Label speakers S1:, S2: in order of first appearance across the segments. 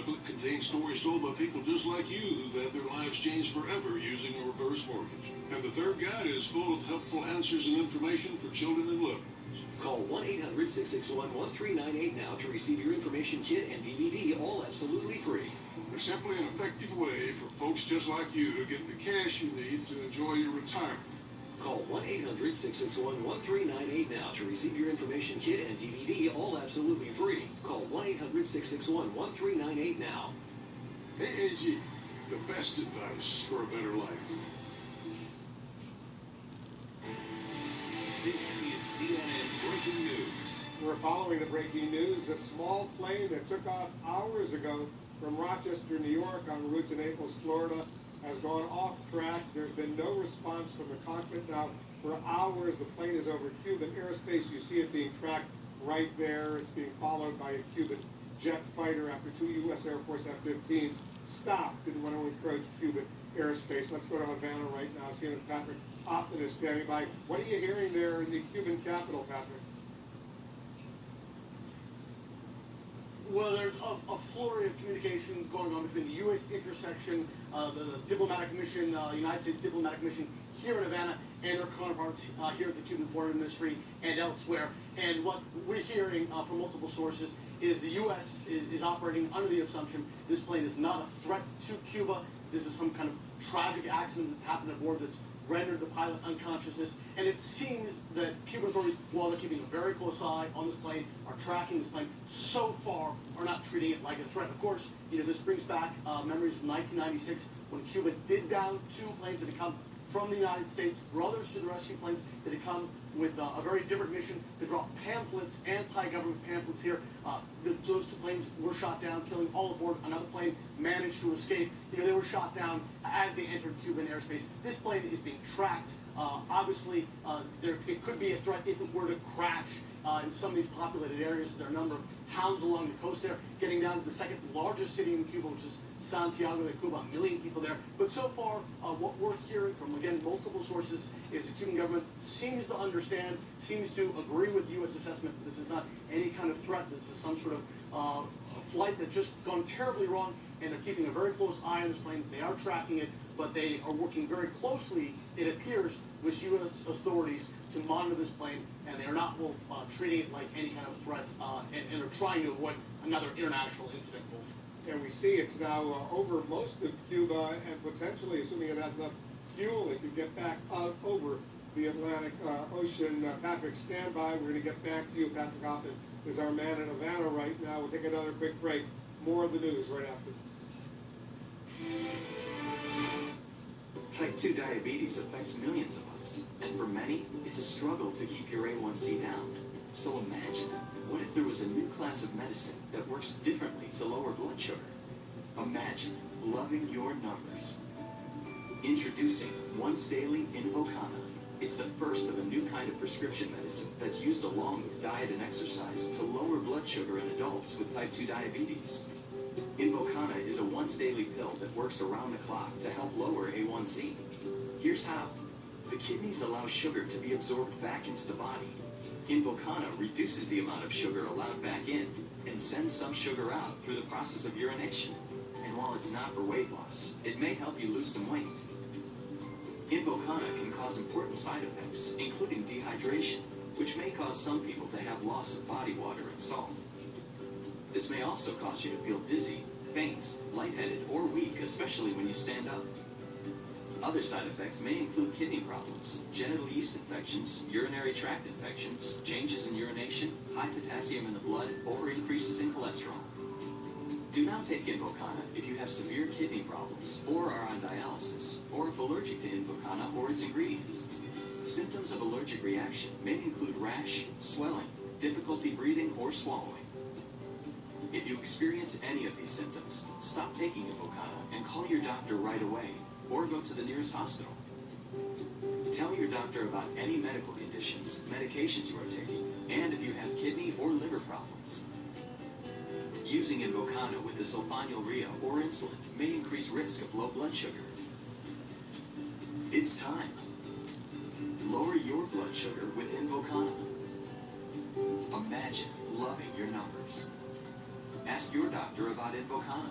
S1: booklet contains stories told by people just like you who've had their lives changed forever using a reverse mortgage. And the third guide is full of helpful answers and information for children and loved ones.
S2: Call 1-800-661-1398 now to receive your information kit and DVD, all absolutely free.
S1: They're simply an effective way for folks just like you to get the cash you need to enjoy your retirement.
S2: Call 1-800-661-1398 now to receive your information kit and DVD, all absolutely free. Call 1-800-661-1398 now.
S1: AAG, the best advice for a better life.
S3: This is CNN Breaking News.
S4: We're following the breaking news. A small plane that took off hours ago from Rochester, New York, en route to Naples, Florida, has gone off track. There's been no response from the cockpit now for hours. The plane is over Cuban airspace. You see it being tracked right there. It's being followed by a Cuban jet fighter after two U.S. Air Force F-15s stopped. Didn't want to encroach Cuban airspace. Let's go to Havana right now. CNN Patrick Oppen is standing by. What are you hearing there in the Cuban capital, Patrick?
S5: Well, there's a flurry of communication going on between the U.S. intersection, the diplomatic mission, United States diplomatic mission here in Havana, and their counterparts here at the Cuban Foreign Ministry and elsewhere. And what we're hearing from multiple sources is the U.S. is operating under the assumption this plane is not a threat to Cuba. This is some kind of tragic accident that's happened aboard that's rendered the pilot unconsciousness. And it seems that Cuban authorities, while they're keeping a very close eye on this plane, are tracking this plane, so far are not treating it like a threat. Of course, this brings back memories of 1996 when Cuba did down two planes that had come from the United States, brothers to the rescue planes that had come with a very different mission to drop pamphlets, anti-government pamphlets here. Those two planes were shot down, killing all aboard. Another plane managed to escape. They were shot down as they entered Cuban airspace. This plane is being tracked. Obviously, it could be a threat if it were to crash in some of these populated areas. There are a number of towns along the coast there, getting down to the second largest city in Cuba, which is Santiago de Cuba, 1 million people there. But so far, what we're hearing from, again, multiple sources is the Cuban government seems to understand, seems to agree with the U.S. assessment that this is not any kind of threat. This is some sort of flight that's just gone terribly wrong, and they're keeping a very close eye on this plane. They are tracking it, but they are working very closely, it appears, with U.S. authorities to monitor this plane, and they are not treating it like any kind of threat, and are trying to avoid another international incident, Wolf.
S4: And we see it's now over most of Cuba, and potentially, assuming it has enough fuel, it could get back out over the Atlantic Ocean. Patrick, stand by. We're going to get back to you. Patrick Oppen is our man in Havana right now. We'll take another quick break. More of the news right after this.
S6: Type 2 diabetes affects millions of us, and for many, it's a struggle to keep your A1C down. So imagine, what if there was a new class of medicine that works differently to lower blood sugar? Imagine loving your numbers. Introducing Once Daily Invokana. It's the first of a new kind of prescription medicine that's used along with diet and exercise to lower blood sugar in adults with type 2 diabetes. Invokana is a once-daily pill that works around the clock to help lower A1C. Here's how. The kidneys allow sugar to be absorbed back into the body. Invokana reduces the amount of sugar allowed back in and sends some sugar out through the process of urination. And while it's not for weight loss, it may help you lose some weight. Invokana can cause important side effects, including dehydration, which may cause some people to have loss of body water and salt. This may also cause you to feel dizzy, faint, lightheaded, or weak, especially when you stand up. Other side effects may include kidney problems, genital yeast infections, urinary tract infections, changes in urination, high potassium in the blood, or increases in cholesterol. Do not take Invokana if you have severe kidney problems, or are on dialysis, or if allergic to Invokana or its ingredients. Symptoms of allergic reaction may include rash, swelling, difficulty breathing, or swallowing. If you experience any of these symptoms, stop taking Invokana and call your doctor right away, or go to the nearest hospital. Tell your doctor about any medical conditions, medications you are taking, and if you have kidney or liver problems. Using Invokana with the sulfonylurea or insulin may increase risk of low blood sugar. It's time. Lower your blood sugar with Invokana. Imagine loving your numbers. Ask your doctor about InfoCom.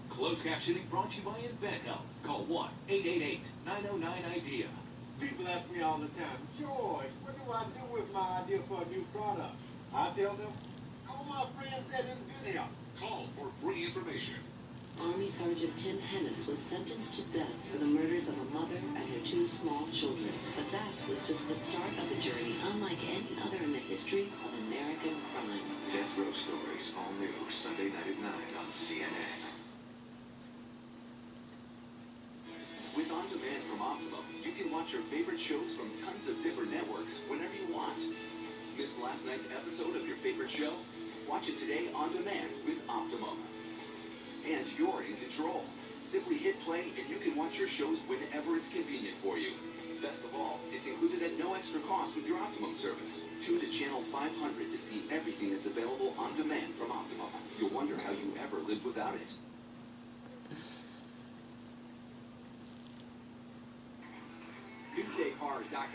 S3: Closed captioning brought to you by InventHelp. Call 1-888-909-IDEA.
S7: People ask me all the time, George, what do I do with my idea for a new product? I tell them, call my friends at InventHelp.
S3: Call for free information.
S8: Army Sergeant Tim Hennis was sentenced to death for the murders of a mother and her 2 small children. But that was just the start of a journey unlike any other in the history of American crime.
S6: Death Row Stories, all new, Sunday night at 9 on CNN. With On Demand from Optimum, you can watch your favorite shows from tons of different networks whenever you want. Missed last night's episode of your favorite show? Watch it today on demand with Optimum. And you're in control. Simply hit play and you can watch your shows whenever it's convenient for you. Best of all, it's included at no extra cost with your Optimum service. Tune to channel 500 to see everything that's available on demand from Optimum. You'll wonder how you ever lived without it.
S7: NewJCars.com.